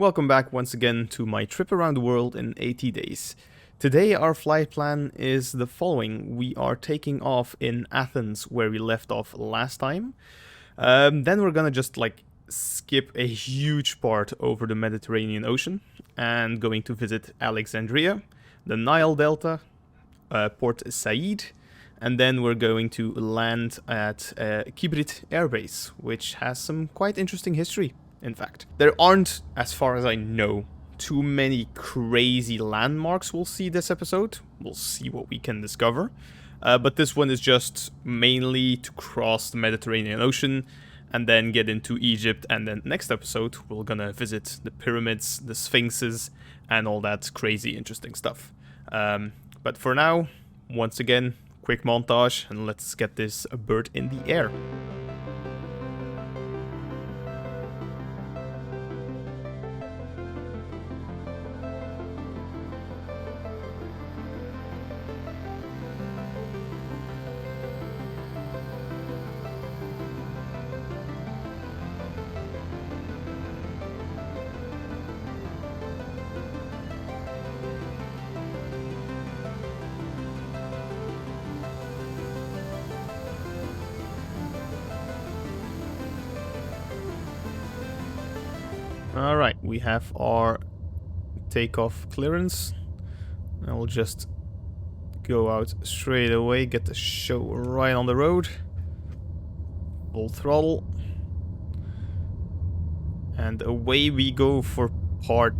Welcome back once again to my trip around the world in 80 days. Today our flight plan is the following. We are taking off in Athens where we left off last time. Then we're gonna just skip a huge part over the Mediterranean Ocean and going to visit Alexandria, the Nile Delta, Port Said, and then we're going to land at Kibrit Air Base, which has some quite interesting history. In fact, there aren't, as far as I know, too many crazy landmarks we'll see this episode. We'll see what we can discover. But this one is just mainly to cross the Mediterranean Ocean and then get into Egypt. And then next episode, we're gonna visit the pyramids, the sphinxes, and all that crazy interesting stuff. But for now, once again, quick montage, and let's get this bird in the air. Alright, we have our takeoff clearance. I will just go out straight away, get the show right on the road. Full throttle. And away we go for part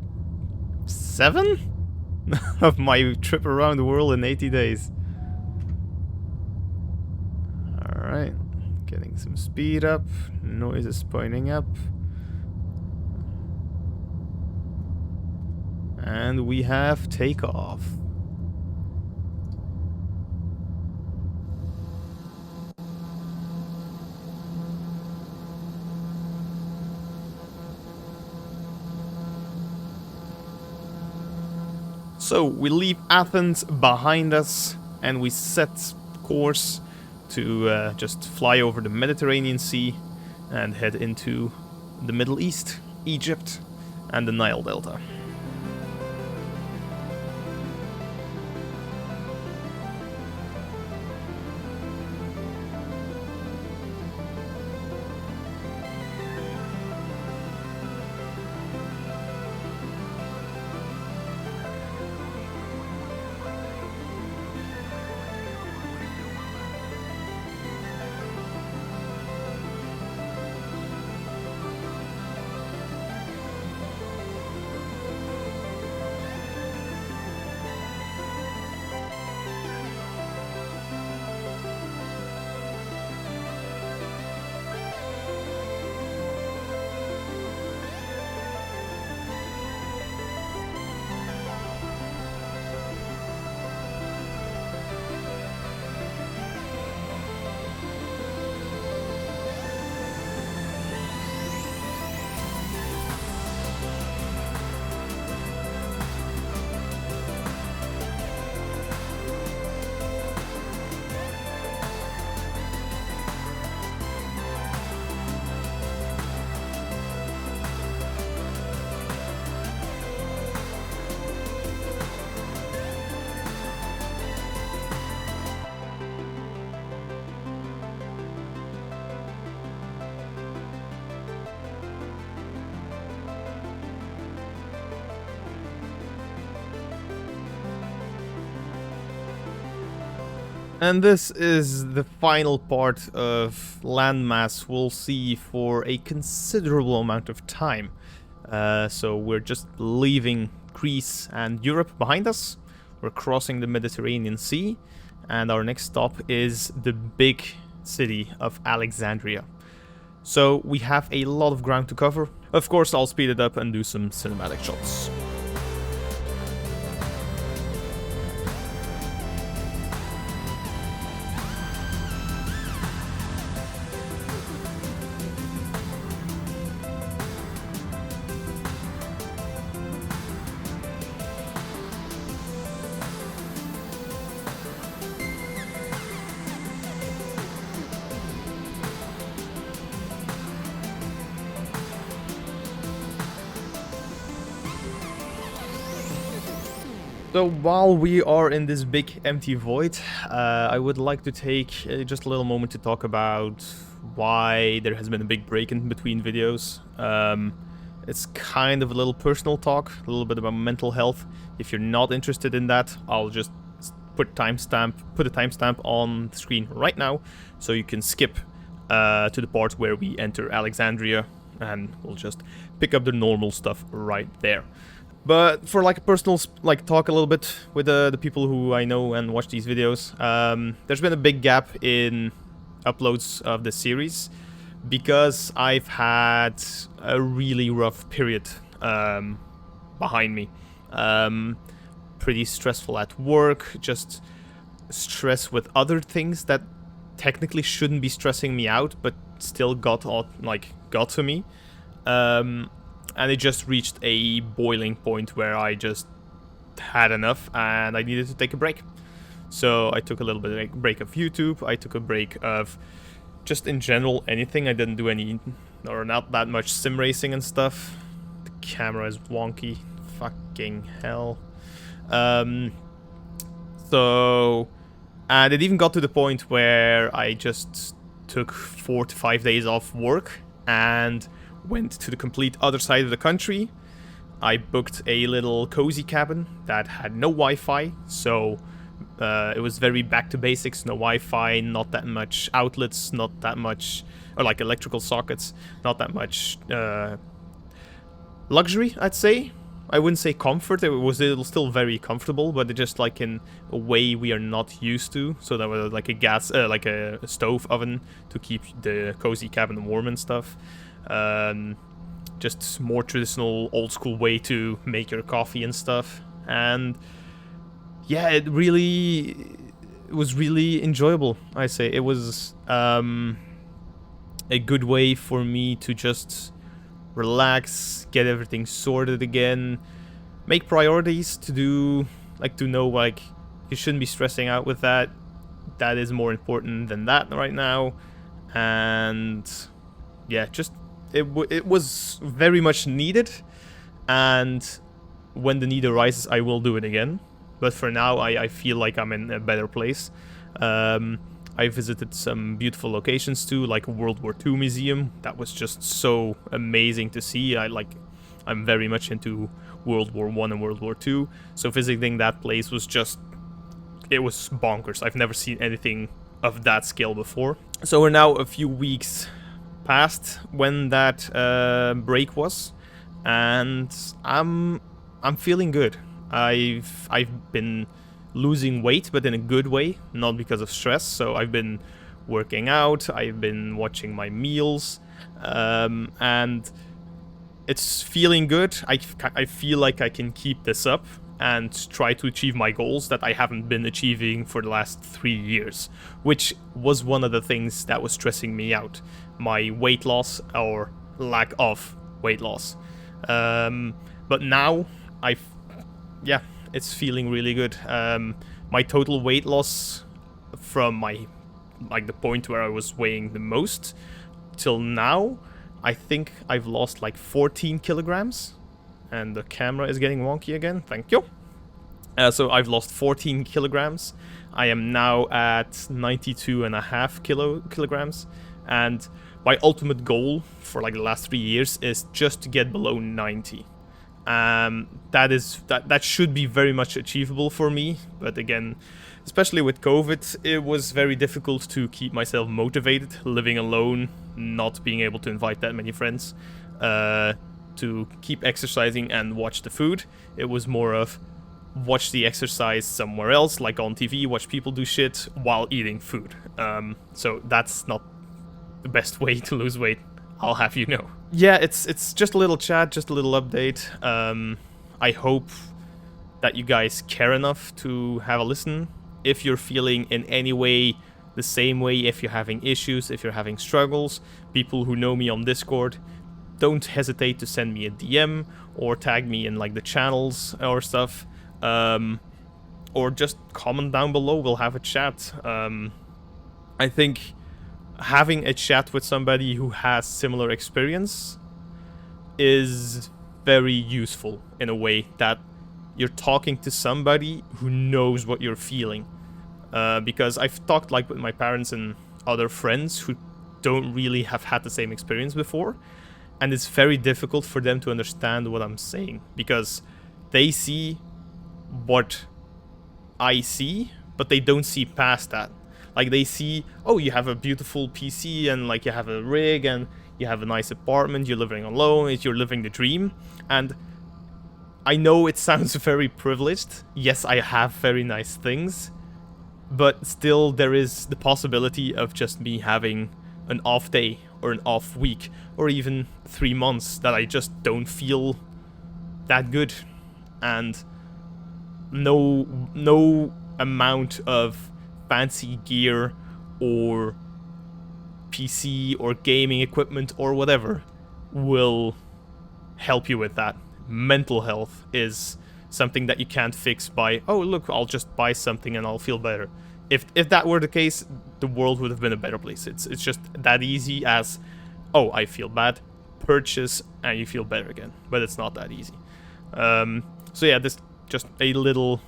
7 of my trip around the world in 80 days. Alright, getting some speed up, noise is pointing up. And we have takeoff. So we leave Athens behind us and we set course to just fly over the Mediterranean Sea and head into the Middle East, Egypt, and the Nile Delta. And this is the final part of landmass we'll see for a considerable amount of time. So we're just leaving Greece and Europe behind us. We're crossing the Mediterranean Sea. And our next stop is the big city of Alexandria. So we have a lot of ground to cover. Of course, I'll speed it up and do some cinematic shots. So while we are in this big empty void, I would like to take just a little moment to talk about why there has been a big break in between videos. It's kind of a little personal talk, a little bit about mental health. If you're not interested in that, I'll just put a timestamp on the screen right now, so you can skip to the part where we enter Alexandria, and we'll just pick up the normal stuff right there. But for like a personal talk a little bit with the people who I know and watch these videos, there's been a big gap in uploads of the series because I've had a really rough period behind me. Pretty stressful at work, just stress with other things that technically shouldn't be stressing me out, but still got to me. And it just reached a boiling point where I just had enough and I needed to take a break. So I took a little bit of a break of YouTube. I took a break of just in general anything. I didn't do any or not that much sim racing and stuff. The camera is wonky. Fucking hell. And it even got to the point where I just took 4 to 5 days off work and went to the complete other side of the country. I booked a little cozy cabin that had no Wi-Fi, so it was very back to basics. No Wi-Fi, not that much outlets, not that much, or like electrical sockets, not that much luxury, I'd say. I wouldn't say comfort. It was still very comfortable, but just like in a way we are not used to. So there was like a stove oven to keep the cozy cabin warm and stuff. Just more traditional old school way to make your coffee and stuff. And yeah, it was really enjoyable. I say it was a good way for me to just relax, get everything sorted again, make priorities to do, to know you shouldn't be stressing out with that. That is more important than that right now. And yeah, just it was very much needed, and when the need arises I will do it again, but for now I feel like I'm in a better place. I visited some beautiful locations too, like a World War II museum. That was just so amazing to see. I'm very much into World War I and World War II, so visiting that place was it was bonkers. I've never seen anything of that scale before. So we're now a few weeks past when that break was, and I'm feeling good. I've been losing weight, but in a good way, not because of stress. So I've been working out, I've been watching my meals, and it's feeling good. I feel like I can keep this up and try to achieve my goals that I haven't been achieving for the last 3 years, which was one of the things that was stressing me out. My weight loss or lack of weight loss. But now it's feeling really good. My total weight loss from the point where I was weighing the most till now, I think I've lost 14 kilograms. And the camera is getting wonky again. Thank you. So I've lost 14 kilograms. I am now at 92.5 kilograms. And my ultimate goal for the last 3 years is just to get below 90. That should be very much achievable for me. But again, especially with COVID, it was very difficult to keep myself motivated, living alone, not being able to invite that many friends. To keep exercising and watch the food. It was more of watch the exercise somewhere else, like on TV, watch people do shit while eating food. So that's not the best way to lose weight, I'll have you know. Yeah, it's just a little chat, just a little update. I hope that you guys care enough to have a listen. If you're feeling in any way the same way, if you're having issues, if you're having struggles, people who know me on Discord, don't hesitate to send me a DM or tag me in the channels or stuff, or just comment down below. We'll have a chat. I think having a chat with somebody who has similar experience is very useful in a way that you're talking to somebody who knows what you're feeling. Because I've talked like with my parents and other friends who don't really have had the same experience before, and it's very difficult for them to understand what I'm saying, because they see what I see, but they don't see past that. Like, they see, oh, you have a beautiful PC, and like you have a rig, and you have a nice apartment, you're living alone, you're living the dream. And I know it sounds very privileged. Yes, I have very nice things, but still there is the possibility of just me having an off day or an off week or even 3 months that I just don't feel that good. And no amount of fancy gear or PC or gaming equipment or whatever will help you with that. Mental health is something that you can't fix by, oh look, I'll just buy something and I'll feel better. If that were the case, the world would have been a better place. It's just that easy as, oh, I feel bad, purchase, and you feel better again. But it's not that easy. So yeah, this just a little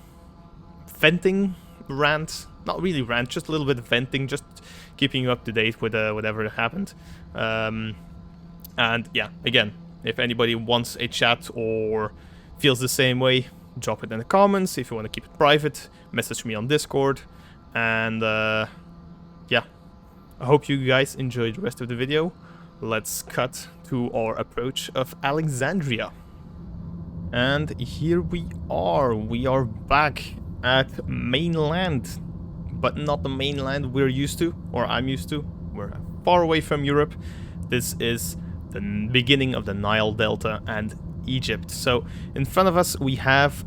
venting rant. Not really rant, just a little bit of venting, just keeping you up to date with whatever happened. And yeah, again, if anybody wants a chat or feels the same way, drop it in the comments. If you want to keep it private, message me on Discord. And yeah, I hope you guys enjoyed the rest of the video. Let's cut to our approach of Alexandria. And here we are. We are back at mainland, but not the mainland we're used to, or I'm used to. We're far away from Europe. This is the beginning of the Nile Delta and Egypt. So in front of us we have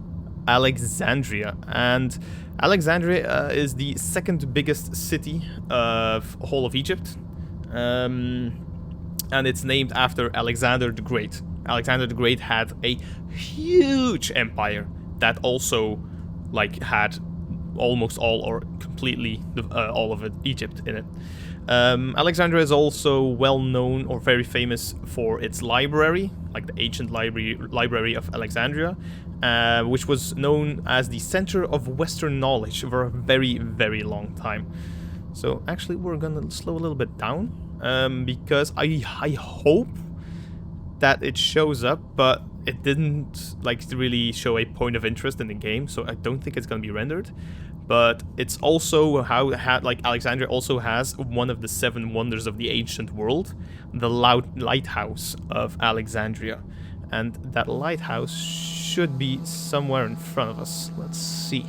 Alexandria, and Alexandria is the second biggest city of whole of Egypt, and it's named after Alexander the Great. Alexander the Great had a huge empire that also like had almost all or completely all of it, Egypt in it. Alexandria is also well known or very famous for its library, like the ancient library of Alexandria, which was known as the center of Western knowledge for a very, very long time. So actually we're gonna slow a little bit down, because I hope that it shows up, but it didn't like really show a point of interest in the game, so I don't think it's gonna be rendered. But it's also how like Alexandria also has one of the 7 wonders of the ancient world, the lighthouse of Alexandria, and that lighthouse should be somewhere in front of us. Let's see.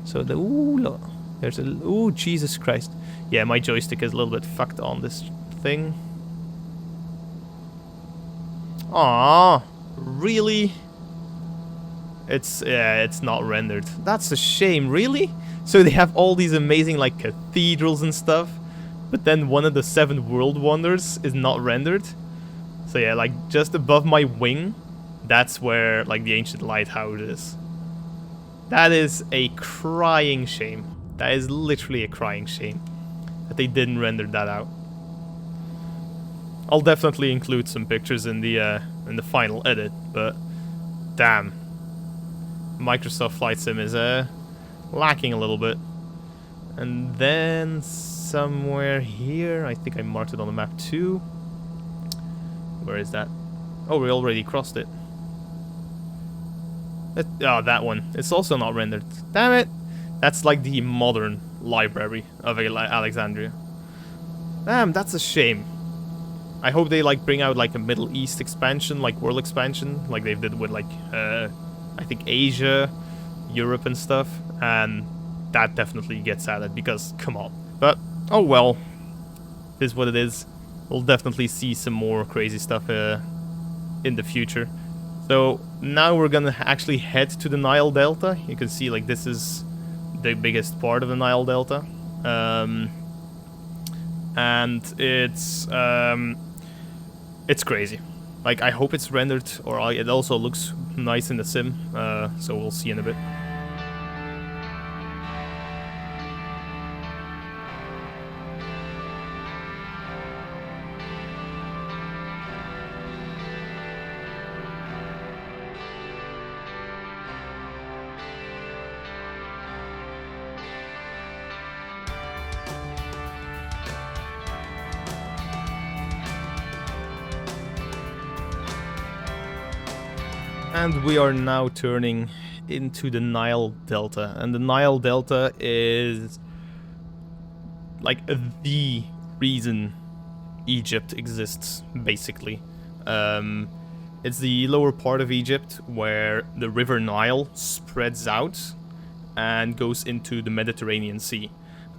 So the there's a Jesus Christ. Yeah, my joystick is a little bit fucked on this thing. Aww, really? It's not rendered. That's a shame, really? So they have all these amazing like cathedrals and stuff, but then one of the 7 world wonders is not rendered. So yeah, like just above my wing, that's where like the ancient lighthouse is. That is a crying shame. That is literally a crying shame that they didn't render that out. I'll definitely include some pictures in the final edit, but damn, Microsoft Flight Sim is lacking a little bit. And then somewhere here, I think I marked it on the map too. Where is that? Oh, we already crossed it. Oh, that one. It's also not rendered. Damn it! That's like the modern library of Alexandria. Damn, that's a shame. I hope they like bring out like a Middle East expansion, like world expansion, like they did with like I think Asia, Europe and stuff, and that definitely gets added because come on. But oh well, it is what it is. We'll definitely see some more crazy stuff in the future. So now we're gonna actually head to the Nile Delta. You can see like this is the biggest part of the Nile Delta, and it's crazy. Like, I hope it's rendered, or it also looks nice in the sim, so we'll see in a bit. And we are now turning into the Nile Delta. And the Nile Delta is like the reason Egypt exists, basically. It's the lower part of Egypt where the river Nile spreads out and goes into the Mediterranean Sea.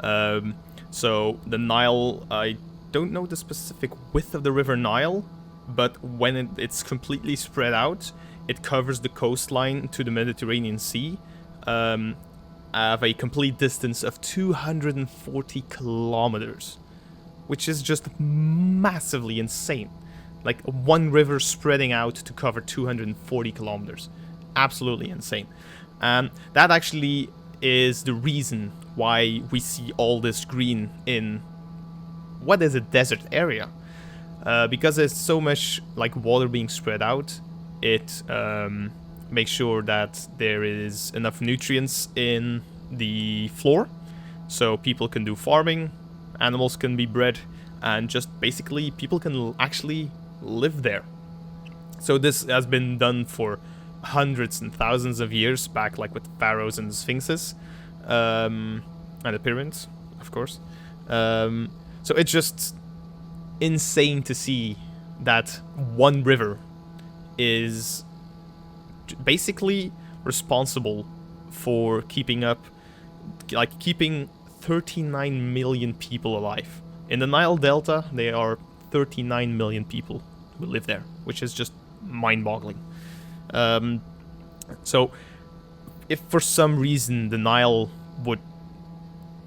So the Nile, I don't know the specific width of the river Nile, but when it's completely spread out, it covers the coastline to the Mediterranean Sea of a complete distance of 240 kilometers, which is just massively insane. Like one river spreading out to cover 240 kilometers. Absolutely insane. And that actually is the reason why we see all this green in what is a desert area. Because there's so much like water being spread out, it makes sure that there is enough nutrients in the floor, so people can do farming, animals can be bred, and just basically people can actually live there. So this has been done for hundreds and thousands of years back, like with pharaohs and sphinxes, and the pyramids, of course. So it's just insane to see that one river is basically responsible for keeping 39 million people alive. In the Nile Delta, there are 39 million people who live there, which is just mind-boggling. So if for some reason the Nile would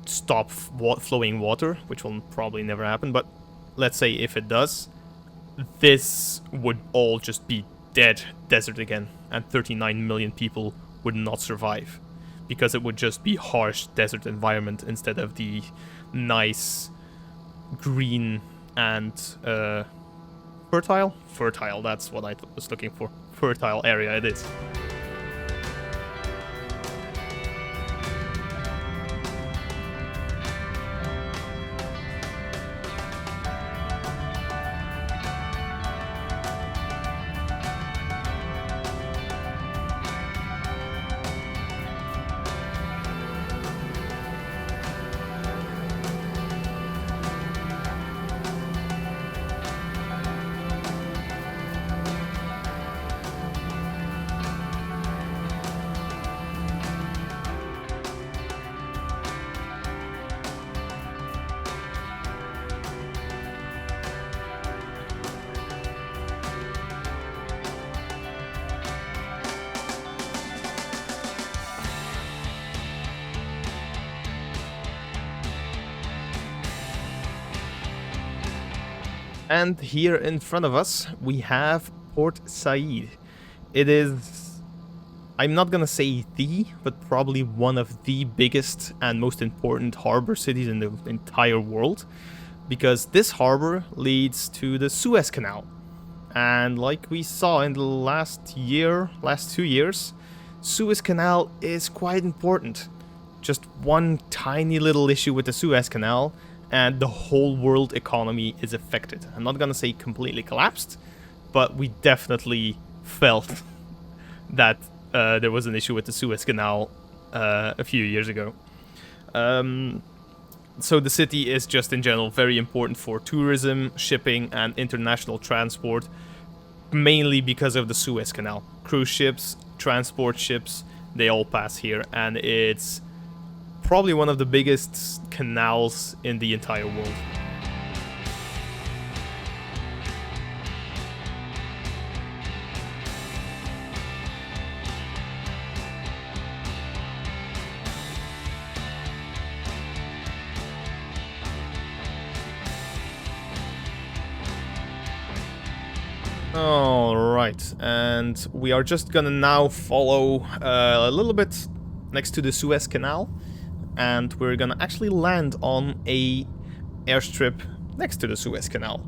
stop flowing water, which will probably never happen, but let's say if it does, this would all just be dead desert again, and 39 million people would not survive, because it would just be harsh desert environment instead of the nice green and fertile, that's what I was looking for, fertile area it is. And here in front of us, we have Port Said. It is, I'm not gonna say the, but probably one of the biggest and most important harbor cities in the entire world, because this harbor leads to the Suez Canal. And like we saw in the last 2 years, Suez Canal is quite important. Just one tiny little issue with the Suez Canal, and the whole world economy is affected. I'm not gonna say completely collapsed, but we definitely felt that there was an issue with the Suez Canal a few years ago. So the city is just in general very important for tourism, shipping, and international transport, mainly because of the Suez Canal. Cruise ships, transport ships, they all pass here, and it's probably one of the biggest canals in the entire world. Alright, and we are just gonna now follow a little bit next to the Suez Canal, and we're gonna actually land on a airstrip next to the Suez Canal.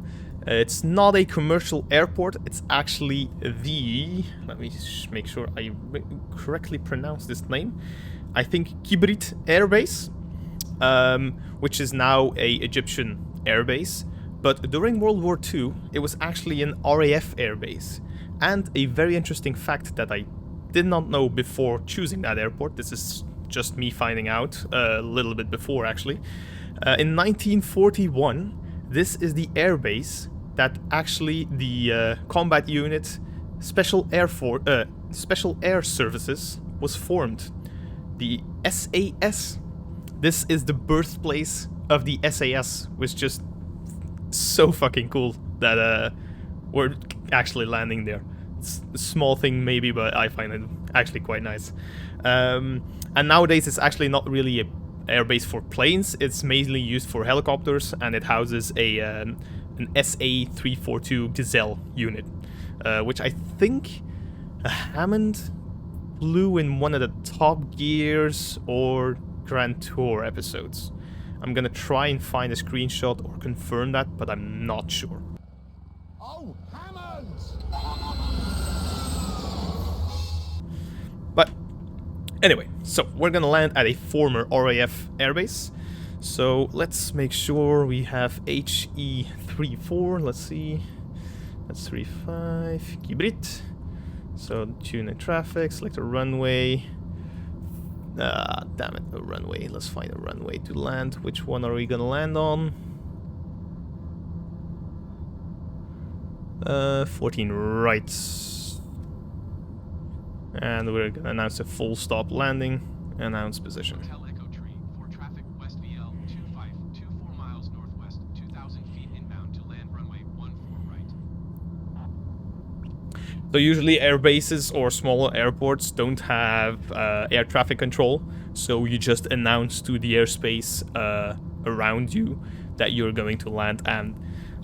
It's not a commercial airport, it's actually the... let me make sure I correctly pronounce this name. I think Kibrit Air Base, which is now a Egyptian air base. But during World War II, it was actually an RAF air base. And a very interesting fact that I did not know before choosing that airport, this is just me finding out a little bit before actually. In 1941, this is the airbase that actually the combat unit Special Air Services was formed. The SAS. This is the birthplace of the SAS, which is just so fucking cool that we're actually landing there. It's a small thing maybe, but I find it actually quite nice. And nowadays it's actually not really an airbase for planes, it's mainly used for helicopters, and it houses an SA-342 Gazelle unit, which I think Hammond flew in one of the Top Gears or Grand Tour episodes. I'm gonna try and find a screenshot or confirm that, but I'm not sure. Oh, Hammond! But anyway, so we're gonna land at a former RAF airbase. So let's make sure we have HE34. Let's see. That's 35. Kibrit. So tune in traffic, select a runway. Damn it, a runway. Let's find a runway to land. Which one are we gonna land on? 14 right. And we're gonna announce a full stop landing. Announce position. Hotel Echo Tree for traffic West VL 2524 miles northwest, 2,000 feet inbound to land runway 14 right. So usually air bases or smaller airports don't have air traffic control, so you just announce to the airspace around you that you're going to land. And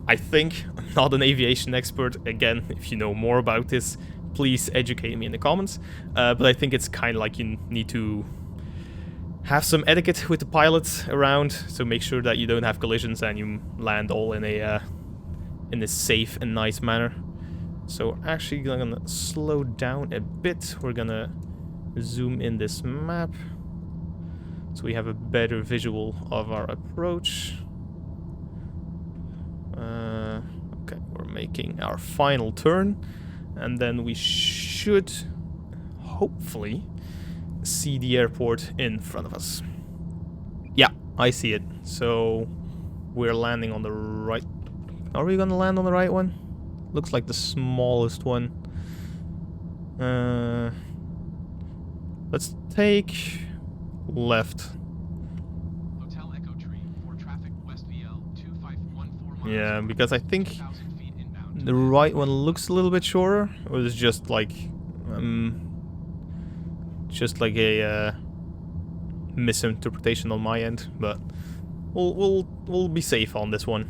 I think, I'm not an aviation expert, again, if you know more about this, please educate me in the comments, but I think it's kind of like you need to have some etiquette with the pilots around, so make sure that you don't have collisions and you land all in a safe and nice manner. So actually gonna slow down a bit. We're gonna zoom in this map so we have a better visual of our approach. Okay, we're making our final turn, and then we should hopefully see the airport in front of us. Yeah, I see it. So we're landing on the right. Are we gonna land on the right one? Looks like the smallest one. Let's take left. Hotel Echo Tree for traffic West VL 2514 miles. Yeah, because I think 2,000 feet inbound to the land right one looks a little bit shorter. Or is it just like a misinterpretation on my end? But we'll be safe on this one.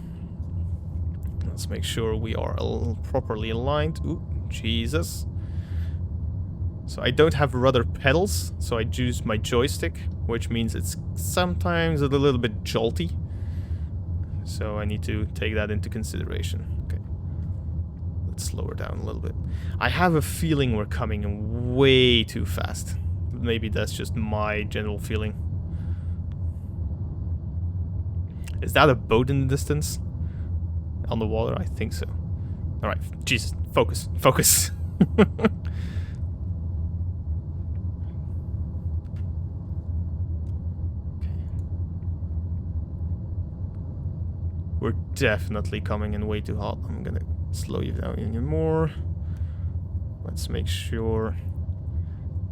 Let's make sure we are properly aligned. Ooh, Jesus. So I don't have rudder pedals, so I use my joystick, which means it's sometimes a little bit jolty. So I need to take that into consideration. Okay. Let's slow her down a little bit. I have a feeling we're coming in way too fast. Maybe that's just my general feeling. Is that a boat in the distance? On the water? I think so. Alright, Jesus, focus, focus. We're definitely coming in way too hot. I'm gonna slow you down even more. Let's make sure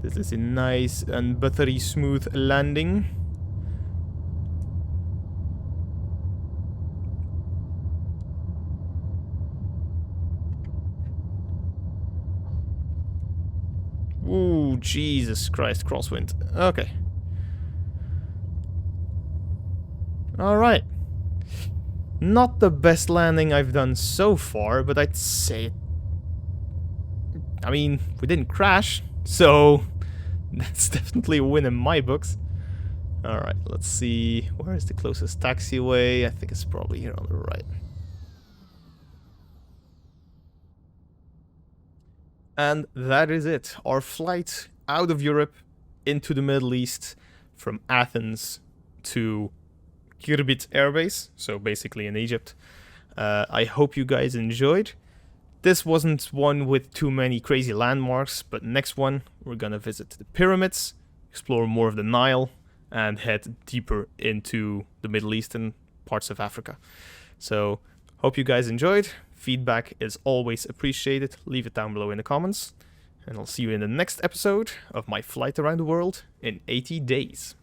this is a nice and buttery smooth landing. Ooh, Jesus Christ, crosswind. Okay. Alright. Not the best landing I've done so far, but I'd say... I mean, we didn't crash, so... that's definitely a win in my books. Alright, let's see... where is the closest taxiway? I think it's probably here on the right. And that is it. Our flight out of Europe into the Middle East from Athens to Kirbit Airbase, so basically in Egypt. I hope you guys enjoyed. This wasn't one with too many crazy landmarks, but next one we're gonna visit the pyramids, explore more of the Nile, and head deeper into the Middle Eastern parts of Africa. So, hope you guys enjoyed. Feedback is always appreciated. Leave it down below in the comments. And I'll see you in the next episode of my flight around the world in 80 days.